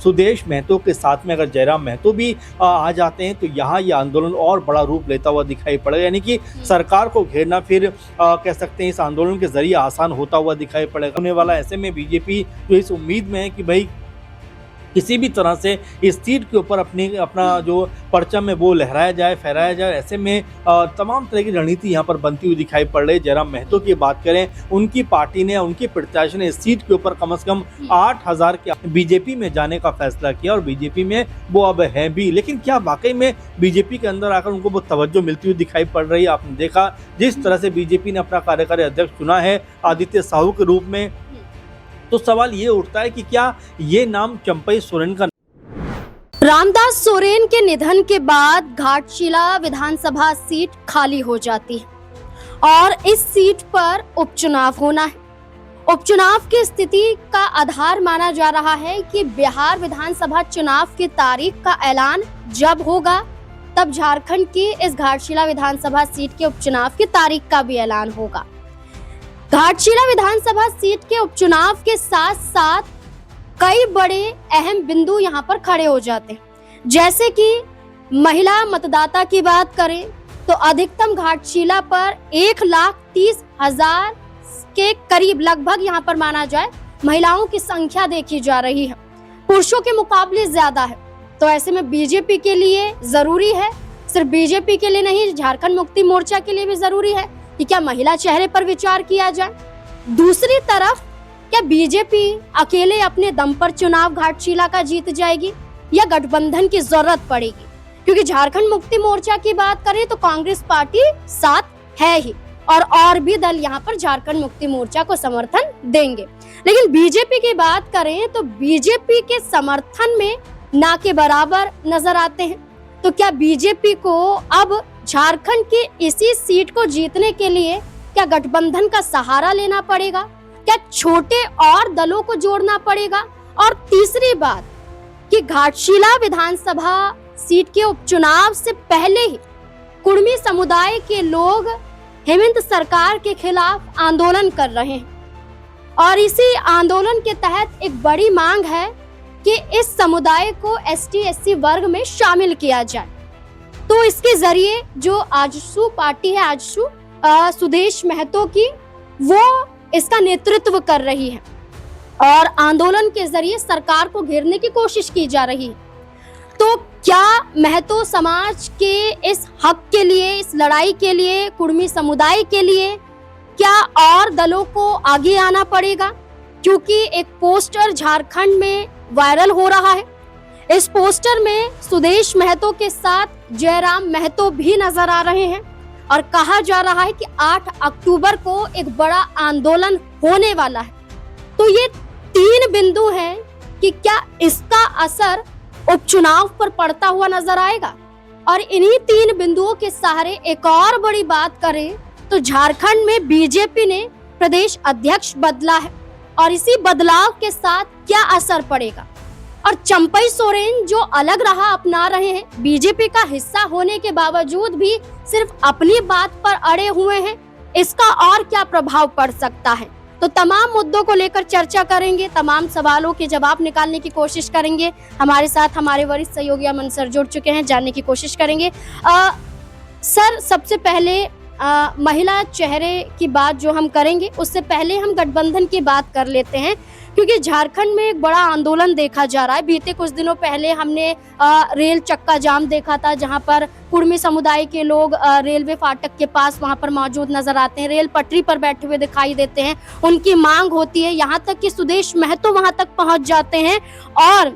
सुदेश महतो के साथ में अगर जयराम महतो भी आ जाते हैं तो यहाँ ये आंदोलन और बड़ा रूप लेता हुआ दिखाई पड़ेगा। यानी कि सरकार को घेरना फिर कह सकते हैं इस आंदोलन के जरिए आसान होता हुआ दिखाई पड़ेगा होने वाला। ऐसे में बीजेपी जो इस उम्मीद में है कि भाई किसी भी तरह से इस सीट के ऊपर अपना जो परचम है वो लहराया जाए, फहराया जाए। ऐसे में तमाम तरह की रणनीति यहाँ पर बनती हुई दिखाई पड़ रही है। जयराम महतो की बात करें, उनकी पार्टी ने, उनके प्रत्याशी ने इस सीट के ऊपर कम से कम 8,000 के बीजेपी में जाने का फैसला किया और बीजेपी में वो अब है भी। लेकिन क्या वाकई में बीजेपी के अंदर आकर उनको वो तवज्जो मिलती हुई दिखाई पड़ रही है? आपने देखा जिस तरह से बीजेपी ने अपना कार्यकारी अध्यक्ष चुना है आदित्य साहू के रूप में, तो सवाल ये उठता है कि क्या ये नाम चंपई सोरेन का। रामदास सोरेन के निधन के बाद घाटशिला विधानसभा सीट खाली हो जाती है और इस सीट पर उपचुनाव होना है। उपचुनाव की स्थिति का आधार माना जा रहा है कि बिहार विधानसभा चुनाव की तारीख का ऐलान जब होगा तब झारखंड की इस घाटशिला विधानसभा सीट के उपचुनाव की तारीख का भी ऐलान होगा। घाटशिला विधानसभा सीट के उपचुनाव के साथ साथ कई बड़े अहम बिंदु यहां पर खड़े हो जाते हैं। जैसे कि महिला मतदाता की बात करें तो अधिकतम घाटशिला पर 1,30,000 के करीब लगभग यहां पर माना जाए महिलाओं की संख्या देखी जा रही है, पुरुषों के मुकाबले ज्यादा है। तो ऐसे में बीजेपी के लिए जरूरी है, सिर्फ बीजेपी के लिए नहीं, झारखंड मुक्ति मोर्चा के लिए भी जरूरी है कि क्या महिला चेहरे पर विचार किया जाए। दूसरी तरफ क्या बीजेपी अकेले अपने दम पर चुनाव घाटशिला का जीत जाएगी या गठबंधन की जरूरत पड़ेगी? क्योंकि झारखंड मुक्ति मोर्चा की बात करें तो कांग्रेस पार्टी साथ है ही और भी दल यहाँ पर झारखंड मुक्ति मोर्चा को समर्थन देंगे। लेकिन बीजेपी की बात करें तो बीजेपी के समर्थन में ना के बराबर नजर आते हैं। तो क्या बीजेपी को अब झारखंड की इसी सीट को जीतने के लिए क्या गठबंधन का सहारा लेना पड़ेगा? क्या छोटे और दलों को जोड़ना पड़ेगा? और तीसरी बात कि घाटशिला विधानसभा सीट के उपचुनाव से पहले ही कुर्मी समुदाय के लोग हेमंत सरकार के खिलाफ आंदोलन कर रहे हैं और इसी आंदोलन के तहत एक बड़ी मांग है कि इस समुदाय को ST/SC वर्ग में शामिल किया जाए। तो इसके जरिए जो आजसू पार्टी है, आजसू सुदेश महतो की, वो इसका नेतृत्व कर रही है और आंदोलन के जरिए सरकार को घेरने की कोशिश की जा रही है। तो क्या महतो समाज के इस हक के लिए, इस लड़ाई के लिए, कुर्मी समुदाय के लिए क्या और दलों को आगे आना पड़ेगा? क्योंकि एक पोस्टर झारखंड में वायरल हो रहा है। इस पोस्टर में सुदेश महतो के साथ जयराम महतो भी नजर आ रहे हैं और कहा जा रहा है कि 8 अक्टूबर को एक बड़ा आंदोलन होने वाला है। तो ये 3 बिंदु हैं कि क्या इसका असर उपचुनाव पर पड़ता हुआ नजर आएगा। और इन्हीं 3 बिंदुओं के सहारे एक और बड़ी बात करें तो झारखंड में बीजेपी ने प्रदेश अध्यक्ष बदला है और इसी बदलाव के साथ क्या असर पड़ेगा। और चंपई सोरेन जो अलग राह अपना रहे हैं, बीजेपी का हिस्सा होने के बावजूद भी सिर्फ अपनी बात पर अड़े हुए हैं, इसका और क्या प्रभाव पड़ सकता है। तो तमाम मुद्दों को लेकर चर्चा करेंगे, तमाम सवालों के जवाब निकालने की कोशिश करेंगे। हमारे साथ हमारे वरिष्ठ सहयोगी अमन सर जुड़ चुके हैं, जानने की कोशिश करेंगे। सर, सबसे पहले महिला चेहरे की बात जो हम करेंगे उससे पहले हम गठबंधन की बात कर लेते हैं, क्योंकि झारखंड में एक बड़ा आंदोलन देखा जा रहा है। बीते कुछ दिनों पहले हमने रेल चक्का जाम देखा था, जहां पर कुर्मी समुदाय के लोग रेलवे फाटक के पास वहां पर मौजूद नजर आते हैं, रेल पटरी पर बैठे हुए दिखाई देते हैं। उनकी मांग होती है, यहाँ तक कि सुदेश महतो वहां तक पहुंच जाते हैं और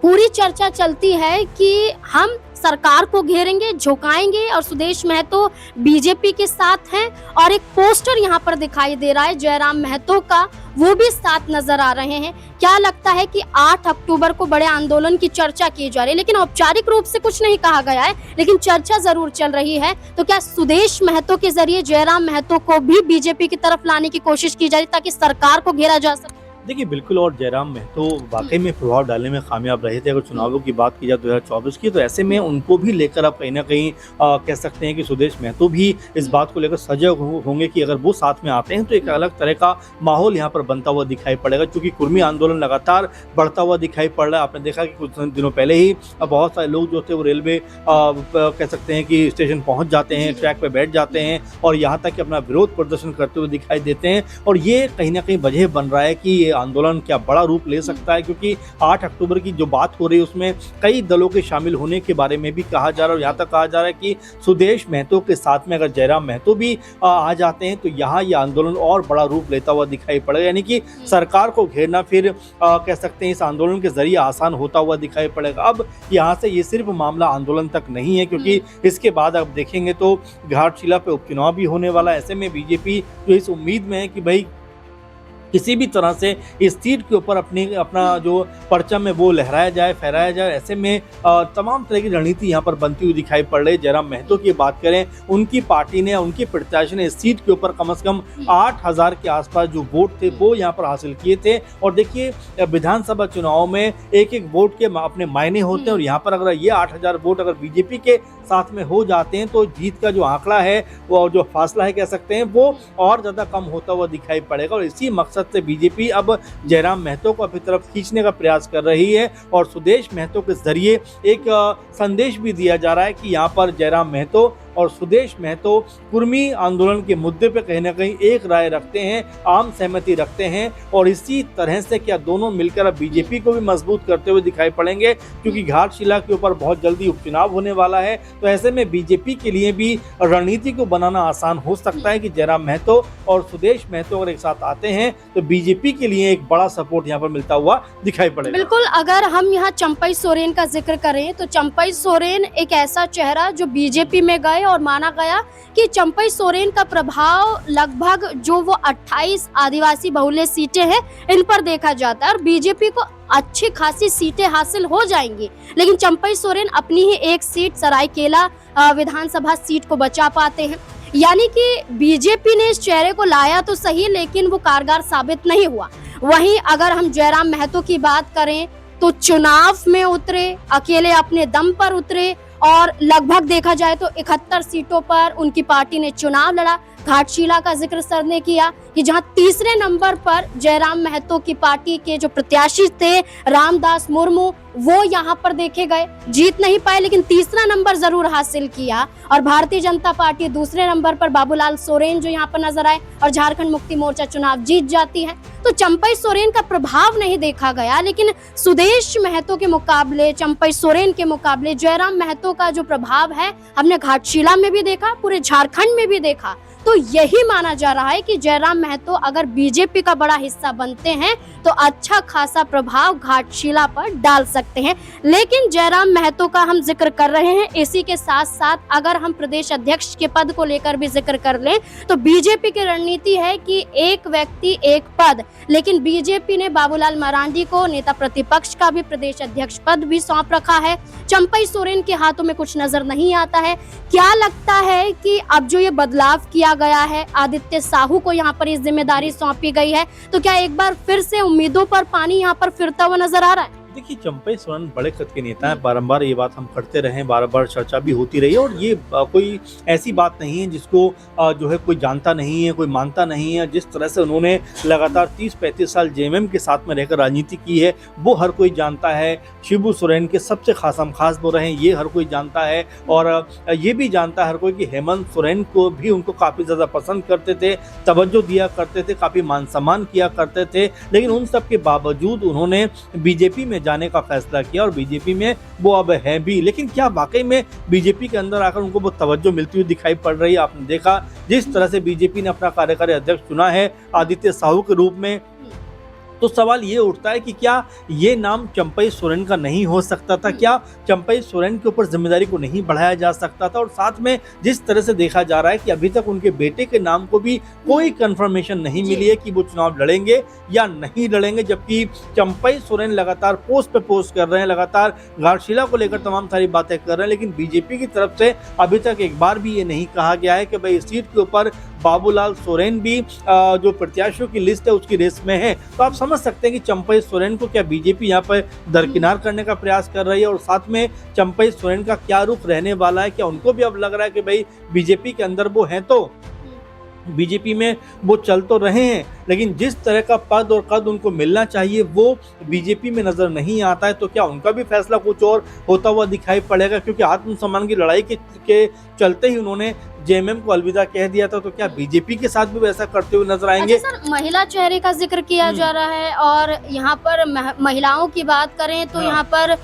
पूरी चर्चा चलती है कि हम सरकार को घेरेंगे, झुकाएंगे और सुदेश महतो बीजेपी के साथ हैं। और एक पोस्टर यहाँ पर दिखाई दे रहा है जयराम महतो का, वो भी साथ नजर आ रहे हैं। क्या लगता है कि 8 अक्टूबर को बड़े आंदोलन की चर्चा की जा रही है, लेकिन औपचारिक रूप से कुछ नहीं कहा गया है, लेकिन चर्चा जरूर चल रही है। तो क्या सुदेश महतो के जरिए जयराम महतो को भी बीजेपी की तरफ लाने की कोशिश की जा रही ताकि सरकार को घेरा जा सके? देखिए बिल्कुल, और जयराम महतो वाकई में प्रभाव डालने में कामयाब रहे थे। अगर चुनावों की बात की जाए 2024 की, तो ऐसे में उनको भी लेकर अब कहीं न कहीं कह सकते हैं कि सुदेश महतो भी इस बात को लेकर सजग होंगे कि अगर वो साथ में आते हैं तो एक अलग तरह का माहौल यहाँ पर बनता हुआ दिखाई पड़ेगा। क्योंकि कुर्मी आंदोलन लगातार बढ़ता हुआ दिखाई पड़ रहा है। आपने देखा कि कुछ दिनों पहले ही बहुत सारे लोग जो थे वो रेलवे कह सकते हैं कि स्टेशन पहुँच जाते हैं, ट्रैक पर बैठ जाते हैं और यहाँ तक कि अपना विरोध प्रदर्शन करते हुए दिखाई देते हैं। और ये कहीं न कहीं वजह बन रहा है कि ये आंदोलन क्या बड़ा रूप ले सकता है, क्योंकि 8 अक्टूबर की जो बात हो रही है उसमें कई दलों के शामिल होने के बारे में भी कहा जा रहा है। और यहाँ तक कहा जा रहा है कि सुदेश महतो के साथ में अगर जयराम महतो भी आ जाते हैं तो यहाँ ये आंदोलन और बड़ा रूप लेता हुआ दिखाई पड़ेगा। यानी कि सरकार को घेरना फिर कह सकते हैं इस आंदोलन के जरिए आसान होता हुआ दिखाई पड़ेगा। अब यहाँ से ये सिर्फ मामला आंदोलन तक नहीं है, क्योंकि इसके बाद आप देखेंगे तो घाटशिला पे उपचुनाव भी होने वाला है। ऐसे में बीजेपी जो इस उम्मीद में है कि भाई किसी भी तरह से इस सीट के ऊपर अपना जो परचम है वो लहराया जाए, फहराया जाए। ऐसे में तमाम तरह की रणनीति यहाँ पर बनती हुई दिखाई पड़ रही है। जयराम महतो की बात करें, उनकी पार्टी ने, उनके प्रत्याशी ने इस सीट के ऊपर कम से कम 8,000 के आसपास जो वोट थे वो यहाँ पर हासिल किए थे। और देखिए विधानसभा चुनाव में एक एक वोट के अपने मायने होते हैं, और यहाँ पर अगर ये 8,000 वोट अगर बीजेपी के साथ में हो जाते हैं तो जीत का जो आंकड़ा है वो जो फासला है कह सकते हैं वो और ज़्यादा कम होता हुआ दिखाई पड़ेगा। और इसी मकसद से बीजेपी अब जयराम महतो को अपनी तरफ खींचने का प्रयास कर रही है। और सुदेश महतो के जरिए एक संदेश भी दिया जा रहा है कि यहाँ पर जयराम महतो और सुदेश महतो कुर्मी आंदोलन के मुद्दे पे कहीं ना कहीं एक राय रखते हैं, आम सहमति रखते हैं। और इसी तरह से क्या दोनों मिलकर अब बीजेपी को भी मजबूत करते हुए दिखाई पड़ेंगे, क्योंकि घाटशिला के ऊपर बहुत जल्दी उपचुनाव होने वाला है। तो ऐसे में बीजेपी के लिए भी रणनीति को बनाना आसान हो सकता है कि जयराम महतो और सुदेश महतो अगर एक साथ आते हैं तो बीजेपी के लिए एक बड़ा सपोर्ट यहाँ पर मिलता हुआ दिखाई पड़ेगा। बिल्कुल, अगर हम यहाँ चंपई सोरेन का जिक्र करें तो चंपई सोरेन एक ऐसा चेहरा जो बीजेपी में गए और माना गया कि चंपई सोरेन का प्रभाव लगभग जो वो 28 आदिवासी बहुल्य सीटें हैं इन पर देखा जाता है और बीजेपी को अच्छी खासी सीटें हासिल हो जाएंगी। लेकिन चंपई सोरेन अपनी ही एक सीट सरायकेला विधानसभा सीट को बचा पाते हैं। यानी कि बीजेपी ने इस चेहरे को लाया तो सही, लेकिन वो कारगर साबित नहीं हुआ। वहीं अगर हम जयराम महतो की बात करें तो चुनाव में उतरे, अकेले अपने दम पर उतरे और लगभग देखा जाए तो 71 सीटों पर उनकी पार्टी ने चुनाव लड़ा। घाटशिला का जिक्र सर ने किया कि जहां तीसरे नंबर पर जयराम महतो की पार्टी के जो प्रत्याशी थे रामदास मुर्मू वो यहां पर देखे गए, जीत नहीं पाए लेकिन तीसरा नंबर जरूर हासिल किया। और भारतीय जनता पार्टी दूसरे नंबर पर बाबूलाल सोरेन जो यहां पर नजर आए और झारखंड मुक्ति मोर्चा चुनाव जीत जाती है। तो चंपई सोरेन का प्रभाव नहीं देखा गया, लेकिन सुदेश महतो के मुकाबले, चंपई सोरेन के मुकाबले जयराम महतो का जो प्रभाव है हमने घाटशिला में भी देखा, पूरे झारखंड में भी देखा। तो यही माना जा रहा है कि जयराम महतो अगर बीजेपी का बड़ा हिस्सा बनते हैं तो अच्छा खासा प्रभाव घाटशिला पर डाल सकते हैं। लेकिन जयराम महतो का हम जिक्र कर रहे हैं, इसी के साथ साथ अगर हम प्रदेश अध्यक्ष के पद को लेकर भी जिक्र कर लें तो बीजेपी की रणनीति है कि एक व्यक्ति एक पद। लेकिन बीजेपी ने बाबूलाल मरांडी को नेता प्रतिपक्ष का भी प्रदेश अध्यक्ष पद भी सौंप रखा है। चंपई सोरेन के हाथों में कुछ नजर नहीं आता है। क्या लगता है कि अब जो ये बदलाव किया गया है, आदित्य साहू को यहाँ पर इस जिम्मेदारी सौंपी गई है, तो क्या एक बार फिर से उम्मीदों पर पानी यहाँ पर फिरता हुआ नजर आ रहा है? देखिए चंपई सोरेन बड़े कद के नेता हैं, बारंबार ये बात हम करते रहे, बार बार चर्चा भी होती रही है। और ये कोई ऐसी बात नहीं है जिसको जो है कोई जानता नहीं है, कोई मानता नहीं है। जिस तरह से उन्होंने लगातार 30-35 साल जेएमएम के साथ में रहकर राजनीति की है वो हर कोई जानता है। शिबू सोरेन के सबसे खास वो रहे ये हर कोई जानता है। और ये भी जानता है हर कोई कि हेमंत सोरेन को भी उनको काफ़ी ज़्यादा पसंद करते थे, तवज्जो दिया करते थे, काफ़ी मान सम्मान किया करते थे। लेकिन उन सब के बावजूद उन्होंने बीजेपी में जाने का फैसला किया और बीजेपी में वो अब है भी। लेकिन क्या वाकई में बीजेपी के अंदर आकर उनको वो तवज्जो मिलती हुई दिखाई पड़ रही है? आपने देखा जिस तरह से बीजेपी ने अपना कार्यकारी अध्यक्ष चुना है आदित्य साहू के रूप में, तो सवाल ये उठता है कि क्या ये नाम चंपई सोरेन का नहीं हो सकता था? क्या चंपई सोरेन के ऊपर जिम्मेदारी को नहीं बढ़ाया जा सकता था? और साथ में जिस तरह से देखा जा रहा है कि अभी तक उनके बेटे के नाम को भी कोई कंफर्मेशन नहीं मिली है कि वो चुनाव लड़ेंगे या नहीं लड़ेंगे, जबकि चंपई सोरेन लगातार पोस्ट पे पोस्ट कर रहे हैं, लगातार घाटशिला को लेकर तमाम सारी बातें कर रहे हैं। लेकिन बीजेपी की तरफ से अभी तक एक बार भी ये नहीं कहा गया है कि भाई इस सीट के ऊपर बाबूलाल सोरेन भी जो प्रत्याशियों की लिस्ट है उसकी रेस में है। तो आप समझ सकते हैं कि चंपई सोरेन को क्या बीजेपी यहाँ पर दरकिनार करने का प्रयास कर रही है, और साथ में चंपई सोरेन का क्या रुख रहने वाला है। क्या उनको भी अब लग रहा है कि भाई बीजेपी के अंदर वो हैं, तो बीजेपी में वो चल तो रहे हैं, लेकिन जिस तरह का पद और कद उनको मिलना चाहिए वो बीजेपी में नजर नहीं आता है। तो क्या उनका भी फैसला कुछ और होता हुआ दिखाई पड़ेगा, क्योंकि आत्मसम्मान की लड़ाई के चलते ही उन्होंने जेएमएम को अलविदा कह दिया था। तो क्या बीजेपी के साथ भी वैसा करते हुए नजर आएंगे? अच्छा सर, महिला चेहरे का जिक्र किया जा रहा है, और यहाँ पर महिलाओं की बात करें तो यहाँ पर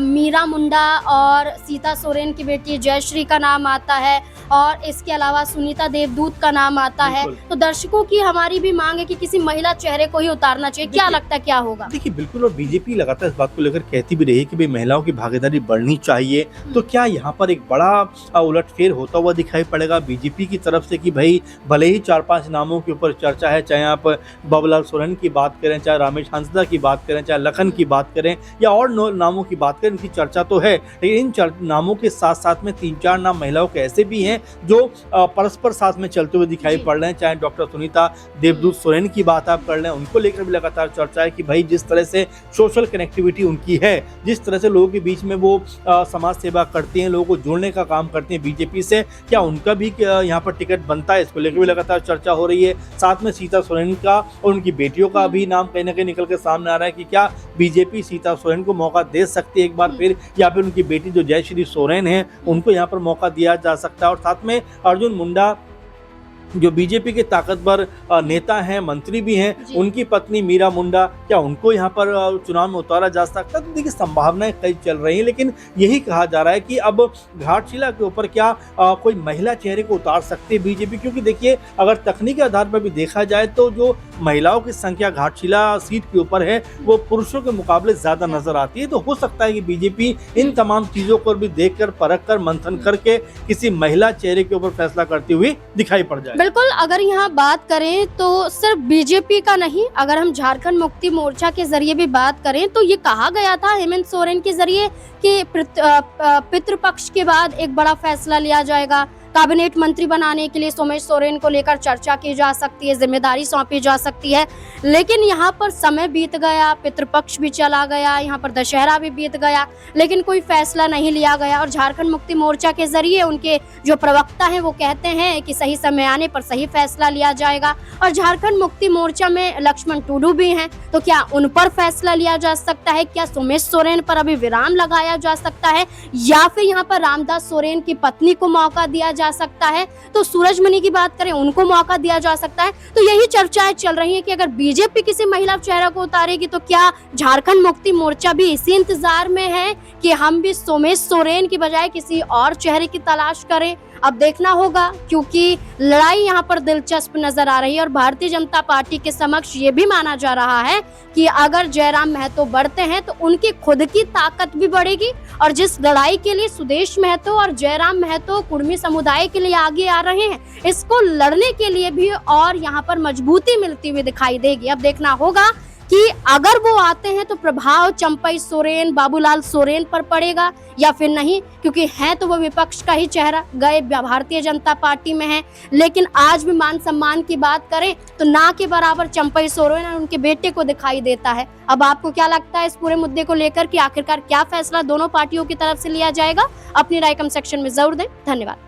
मीरा मुंडा और सीता सोरेन की बेटी जयश्री का नाम आता है, और इसके अलावा सुनीता देवदूत का नाम आता है। तो दर्शकों की हमारी भी मांग है कि किसी महिला चेहरे को ही उतारना चाहिए। क्या लगता है क्या होगा? देखिए बिल्कुल, और बीजेपी लगातार इस बात को लेकर कहती भी रही है कि भाई महिलाओं की भागीदारी बढ़नी चाहिए। तो क्या यहाँ पर एक बड़ा उलटफेर होता हुआ दिखाई पड़ेगा बीजेपी की तरफ से कि भाई भले ही 4-5 नामों के ऊपर चर्चा है, चाहे आप बाबूलाल सोरेन की बात करें, चाहे रामेश हंसदा की बात करें, चाहे लखन की बात करें या और नामों की बात करें, इनकी चर्चा तो है, लेकिन इन नामों के साथ साथ में 3-4 नाम महिलाओं के ऐसे भी हैं जो परस्पर साथ में चलते हुए दिखाई पड़ रहे हैं। चाहे डॉक्टर सुनीता देवदूत सोरेन की बात आप कर लें, उनको लेकर भी लगातार चर्चा है कि भाई जिस तरह से सोशल कनेक्टिविटी उनकी है, जिस तरह से लोगों के बीच में वो समाज सेवा करती हैं, लोगों को जोड़ने का काम करती हैं बीजेपी से, क्या उनका भी यहाँ पर टिकट बनता है, इसको लेकर भी लगातार चर्चा हो रही है। साथ में सीता सोरेन का और उनकी बेटियों का भी नाम कहीं ना कहीं निकल के सामने आ रहा है कि क्या बीजेपी सीता सोरेन को मौका दे सकती है एक बार फिर, या फिर उनकी बेटी जो जयश्री सोरेन है उनको यहाँ पर मौका दिया जा सकता है। और साथ में अर्जुन मुंडा जो बीजेपी के ताकतवर नेता हैं, मंत्री भी हैं, उनकी पत्नी मीरा मुंडा, क्या उनको यहाँ पर चुनाव में उतारा जा सकता है? तो देखिए संभावनाएं कई चल रही हैं, लेकिन यही कहा जा रहा है कि अब घाटशिला के ऊपर क्या कोई महिला चेहरे को उतार सकती है बीजेपी, क्योंकि देखिए अगर तकनीकी आधार पर भी देखा जाए तो जो महिलाओं की संख्या घाटशिला सीट के ऊपर है वो पुरुषों के मुकाबले ज्यादा नजर आती है। तो हो सकता है कि बीजेपी इन तमाम चीजों को भी देखकर, परख कर, मंथन करके किसी महिला चेहरे के ऊपर फैसला करती हुई दिखाई पड़ जाए। बिल्कुल, अगर यहाँ बात करें तो सिर्फ बीजेपी का नहीं, अगर हम झारखंड मुक्ति मोर्चा के जरिए भी बात करें तो ये कहा गया था हेमंत सोरेन के जरिए कि पितृपक्ष के बाद एक बड़ा फैसला लिया जाएगा, कैबिनेट मंत्री बनाने के लिए सोमेश सोरेन को लेकर चर्चा की जा सकती है, जिम्मेदारी सौंपी जा सकती है। लेकिन यहाँ पर समय बीत गया, पितृपक्ष भी चला गया, यहाँ पर दशहरा भी बीत गया, लेकिन कोई फैसला नहीं लिया गया। और झारखंड मुक्ति मोर्चा के जरिए उनके जो प्रवक्ता हैं वो कहते हैं कि सही समय आने पर सही फैसला लिया जाएगा। और झारखंड मुक्ति मोर्चा में लक्ष्मण टुडू भी हैं, तो क्या उन पर फैसला लिया जा सकता है? क्या सोमेश सोरेन पर अभी विराम लगाया जा सकता है, या फिर यहाँ पर रामदास सोरेन की पत्नी को मौका दिया जा सकता है? तो सूरजमणि की बात करें, उनको मौका दिया जा सकता है। तो यही चर्चाएं चल रही हैं कि अगर बीजेपी किसी महिला चेहरा को उतारेगी तो क्या झारखंड मुक्ति मोर्चा भी इसी इंतजार में है कि हम भी सोमेश सोरेन की बजाय किसी और चेहरे की तलाश करें? अब देखना होगा, क्योंकि लड़ाई यहाँ पर दिलचस्प नजर आ रही है। और भारतीय जनता पार्टी के समक्ष ये भी माना जा रहा है कि अगर जयराम महतो बढ़ते हैं तो उनकी खुद की ताकत भी बढ़ेगी, और जिस लड़ाई के लिए सुदेश महतो और जयराम महतो कुर्मी समुदाय के लिए आगे आ रहे हैं, इसको लड़ने के लिए भी और यहाँ पर मजबूती मिलती हुई दिखाई देगी। अब देखना होगा कि अगर वो आते हैं तो प्रभाव चंपई सोरेन, बाबूलाल सोरेन पर पड़ेगा या फिर नहीं, क्योंकि है तो वो विपक्ष का ही चेहरा, गए भारतीय जनता पार्टी में है। लेकिन आज भी मान सम्मान की बात करें तो ना के बराबर चंपई सोरेन और उनके बेटे को दिखाई देता है। अब आपको क्या लगता है इस पूरे मुद्दे को लेकर कि आखिरकार क्या फैसला दोनों पार्टियों की तरफ से लिया जाएगा? अपनी राय कमेंट सेक्शन में जरूर दें। धन्यवाद।